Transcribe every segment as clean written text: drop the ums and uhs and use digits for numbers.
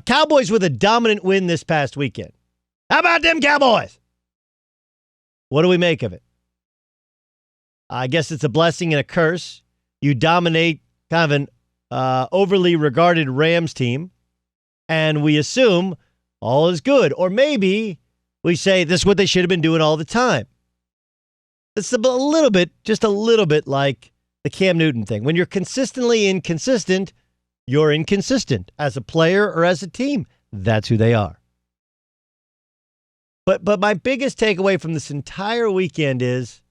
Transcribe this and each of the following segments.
Cowboys with a dominant win this past weekend. How about them Cowboys? What do we make of it? I guess it's a blessing and a curse. You dominate kind of an overly regarded Rams team, and we assume all is good. Or maybe we say this is what they should have been doing all the time. It's just a little bit like the Cam Newton thing. When you're consistently inconsistent, you're inconsistent as a player or as a team. That's who they are. But my biggest takeaway from this entire weekend is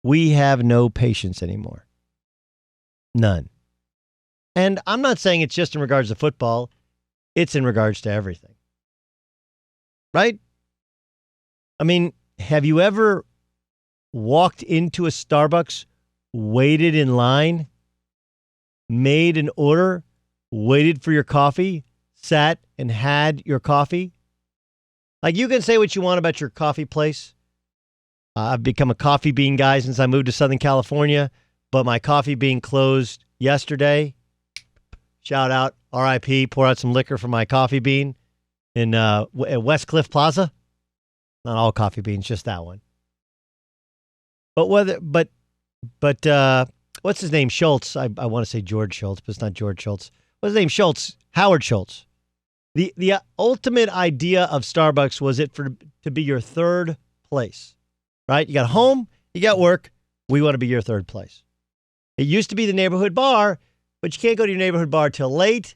we have no patience anymore. None. And I'm not saying it's just in regards to football. It's in regards to everything. Right? I mean, have you ever walked into a Starbucks, waited in line, made an order, waited for your coffee, sat and had your coffee? Like, you can say what you want about your coffee place. I've become a coffee bean guy since I moved to Southern California, but my coffee bean closed yesterday. Shout out, RIP, pour out some liquor for my coffee bean in at West Cliff Plaza. Not all coffee beans, just that one. But what's his name? Schultz. I want to say George Schultz, but it's not George Schultz. What's his name? Schultz. Howard Schultz. The ultimate idea of Starbucks was to be your third place, right? You got home, you got work. We want to be your third place. It used to be the neighborhood bar, but you can't go to your neighborhood bar till late.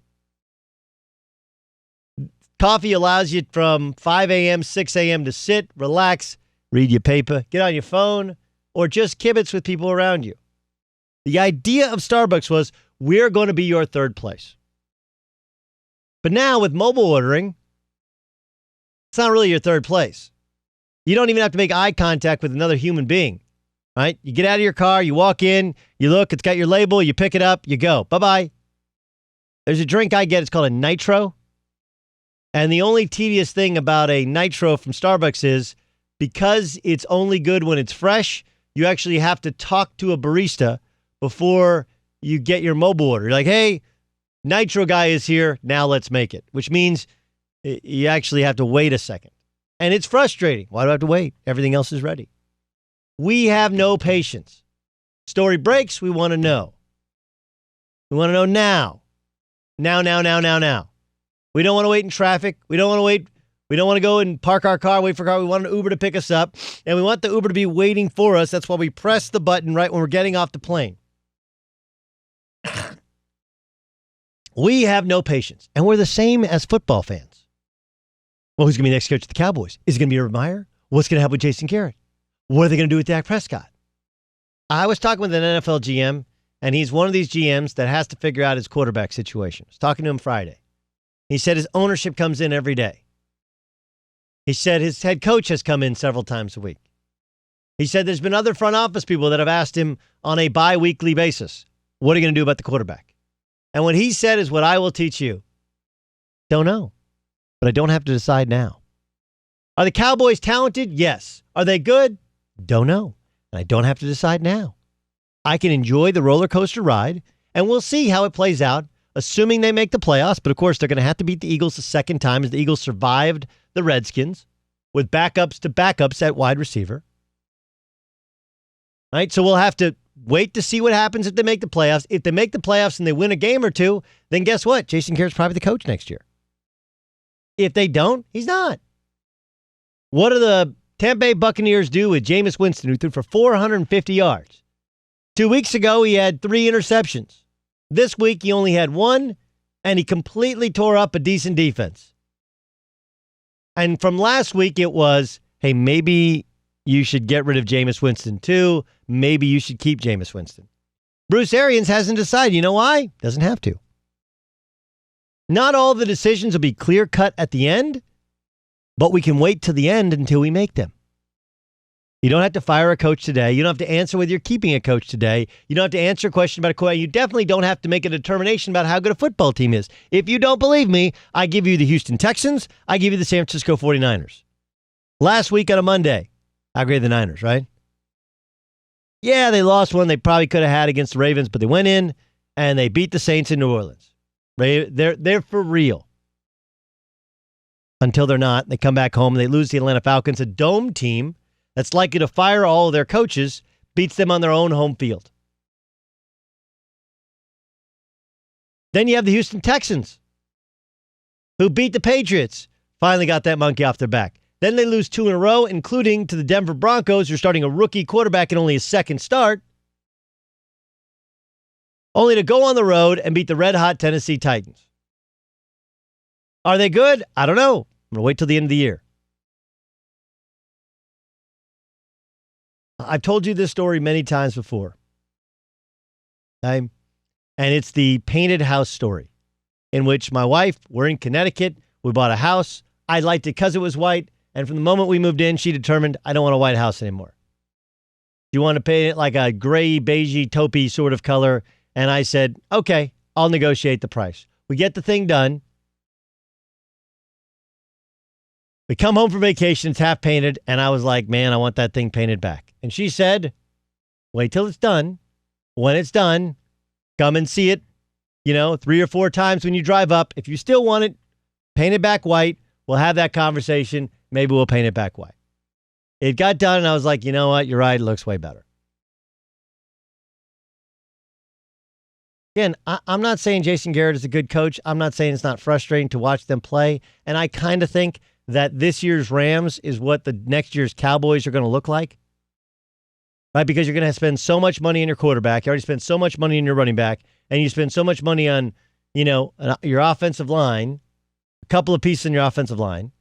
Coffee allows you from 5 a.m., 6 a.m. to sit, relax, read your paper, get on your phone, or just kibitz with people around you. The idea of Starbucks was, we're going to be your third place. But now with mobile ordering, it's not really your third place. You don't even have to make eye contact with another human being, right? You get out of your car, you walk in, you look, it's got your label, you pick it up, you go. Bye-bye. There's a drink I get, it's called a Nitro. And the only tedious thing about a Nitro from Starbucks is, because it's only good when it's fresh, you actually have to talk to a barista before you get your mobile order. You're like, hey, Nitro guy is here, now let's make it. Which means you actually have to wait a second. And it's frustrating. Why do I have to wait? Everything else is ready. We have no patience. Story breaks, we want to know. We want to know now. Now. We don't want to wait in traffic. We don't want to wait. We don't want to go and park our car, wait for a car. We want an Uber to pick us up. And we want the Uber to be waiting for us. That's why we press the button right when we're getting off the plane. We have no patience. And we're the same as football fans. Well, who's going to be the next coach of the Cowboys? Is it going to be Urban Meyer? What's going to happen with Jason Garrett? What are they going to do with Dak Prescott? I was talking with an NFL GM, and he's one of these GMs that has to figure out his quarterback situation. I was talking to him Friday. He said his ownership comes in every day. He said his head coach has come in several times a week. He said there's been other front office people that have asked him on a bi-weekly basis, what are you going to do about the quarterback? And what he said is what I will teach you. Don't know, but I don't have to decide now. Are the Cowboys talented? Yes. Are they good? Don't know, and I don't have to decide now. I can enjoy the roller coaster ride, and we'll see how it plays out, assuming they make the playoffs. But of course, they're going to have to beat the Eagles the second time, as the Eagles survived the Redskins with backups to backups at wide receiver. All right, so we'll have to wait to see what happens if they make the playoffs. If they make the playoffs and they win a game or two, then guess what? Jason Garrett's probably the coach next year. If they don't, he's not. What do the Tampa Bay Buccaneers do with Jameis Winston, who threw for 450 yards? 2 weeks ago, he had 3 interceptions. This week, he only had 1, and he completely tore up a decent defense. And from last week, it was, hey, maybe you should get rid of Jameis Winston too. Maybe you should keep Jameis Winston. Bruce Arians hasn't decided. You know why? Doesn't have to. Not all the decisions will be clear-cut at the end, but we can wait till the end until we make them. You don't have to fire a coach today. You don't have to answer whether you're keeping a coach today. You don't have to answer a question about a coach. You definitely don't have to make a determination about how good a football team is. If you don't believe me, I give you the Houston Texans. I give you the San Francisco 49ers. Last week on a Monday, how great are the Niners, right? Yeah, they lost one they probably could have had against the Ravens, but they went in and they beat the Saints in New Orleans. They're for real. until they're not. They come back home and they lose the Atlanta Falcons, a dome team that's likely to fire all of their coaches, beats them on their own home field. Then you have the Houston Texans, who beat the Patriots, finally got that monkey off their back. Then they lose 2 in a row, including to the Denver Broncos, who are starting a rookie quarterback in only his second start, only to go on the road and beat the red-hot Tennessee Titans. Are they good? I don't know. I'm going to wait till the end of the year. I've told you this story many times before. Okay? And it's the painted house story, in which my wife, we're in Connecticut, we bought a house. I liked it because it was white. And from the moment we moved in, she determined, I don't want a white house anymore. You want to paint it like a gray, beigey, taupey sort of color. And I said, okay, I'll negotiate the price. We get the thing done. We come home from vacation, it's half painted. And I was like, man, I want that thing painted back. And she said, wait till it's done. When it's done, come and see it, 3 or 4 times when you drive up. If you still want it, paint it back white. We'll have that conversation. Maybe we'll paint it back white. It got done, and I was like, you know what? You're right. It looks way better. Again, I'm not saying Jason Garrett is a good coach. I'm not saying it's not frustrating to watch them play. And I kind of think that this year's Rams is what the next year's Cowboys are going to look like. Right? Because you're going to spend so much money on your quarterback. You already spent so much money on your running back. And you spend so much money on, your offensive line, a couple of pieces in your offensive line,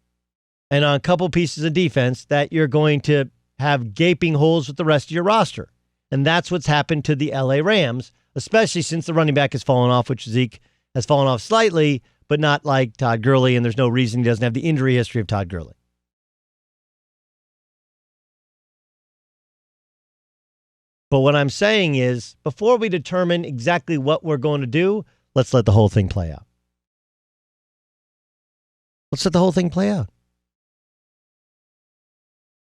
and on a couple pieces of defense that you're going to have gaping holes with the rest of your roster. And that's what's happened to the LA Rams, especially since the running back has fallen off, which Zeke has fallen off slightly, but not like Todd Gurley, and there's no reason he doesn't have the injury history of Todd Gurley. But what I'm saying is, before we determine exactly what we're going to do, let's let the whole thing play out. Let's let the whole thing play out.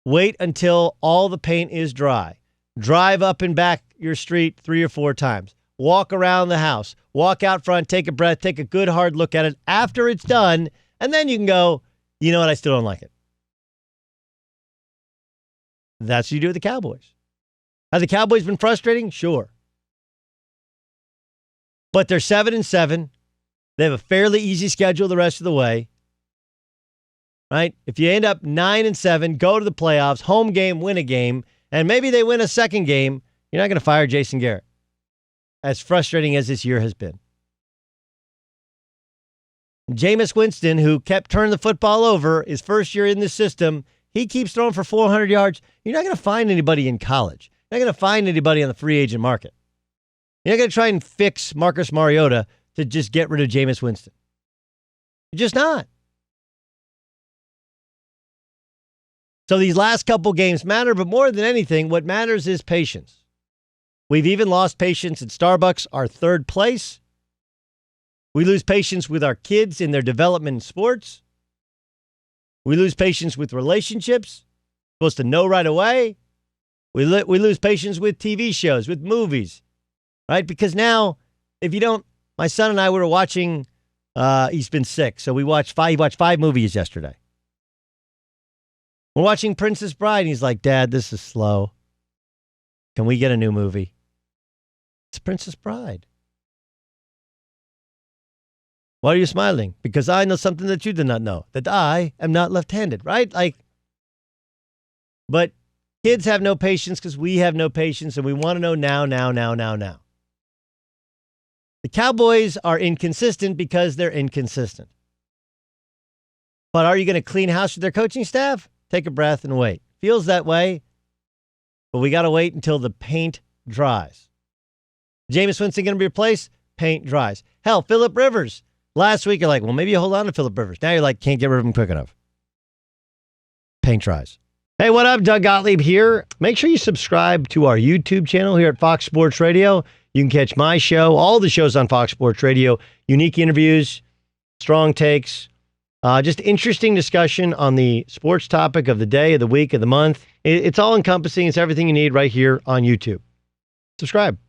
Wait until all the paint is dry. Drive up and back your street 3 or 4 times. Walk around the house. Walk out front, take a breath, take a good hard look at it after it's done, and then you can go, you know what, I still don't like it. That's what you do with the Cowboys. Have the Cowboys been frustrating? Sure. But they're 7-7. They have a fairly easy schedule the rest of the way. Right? If you end up 9-7, go to the playoffs, home game, win a game, and maybe they win a second game, you're not going to fire Jason Garrett. As frustrating as this year has been. Jameis Winston, who kept turning the football over his first year in the system, he keeps throwing for 400 yards. You're not going to find anybody in college. You're not going to find anybody on the free agent market. You're not going to try and fix Marcus Mariota to just get rid of Jameis Winston. You're just not. So these last couple games matter, but more than anything, what matters is patience. We've even lost patience at Starbucks, our third place. We lose patience with our kids in their development in sports. We lose patience with relationships. Supposed to know right away. We lose patience with TV shows, with movies, right? Because now, if you don't, my son and I were watching, he's been sick, so he watched 5 movies yesterday. We're watching Princess Bride, and he's like, Dad, this is slow. Can we get a new movie? It's Princess Bride. Why are you smiling? Because I know something that you did not know, that I am not left-handed, right? But kids have no patience because we have no patience, and we want to know now. The Cowboys are inconsistent because they're inconsistent. But are you going to clean house with their coaching staff? Take a breath and wait. Feels that way, but we got to wait until the paint dries. Jameis Winston going to be replaced? Paint dries. Hell, Phillip Rivers. Last week, you're like, well, maybe you hold on to Phillip Rivers. Now you're like, can't get rid of him quick enough. Paint dries. Hey, what up? Doug Gottlieb here. Make sure you subscribe to our YouTube channel here at Fox Sports Radio. You can catch my show, all the shows on Fox Sports Radio, unique interviews, strong takes, just interesting discussion on the sports topic of the day, of the week, of the month. It's all encompassing. It's everything you need right here on YouTube. Subscribe.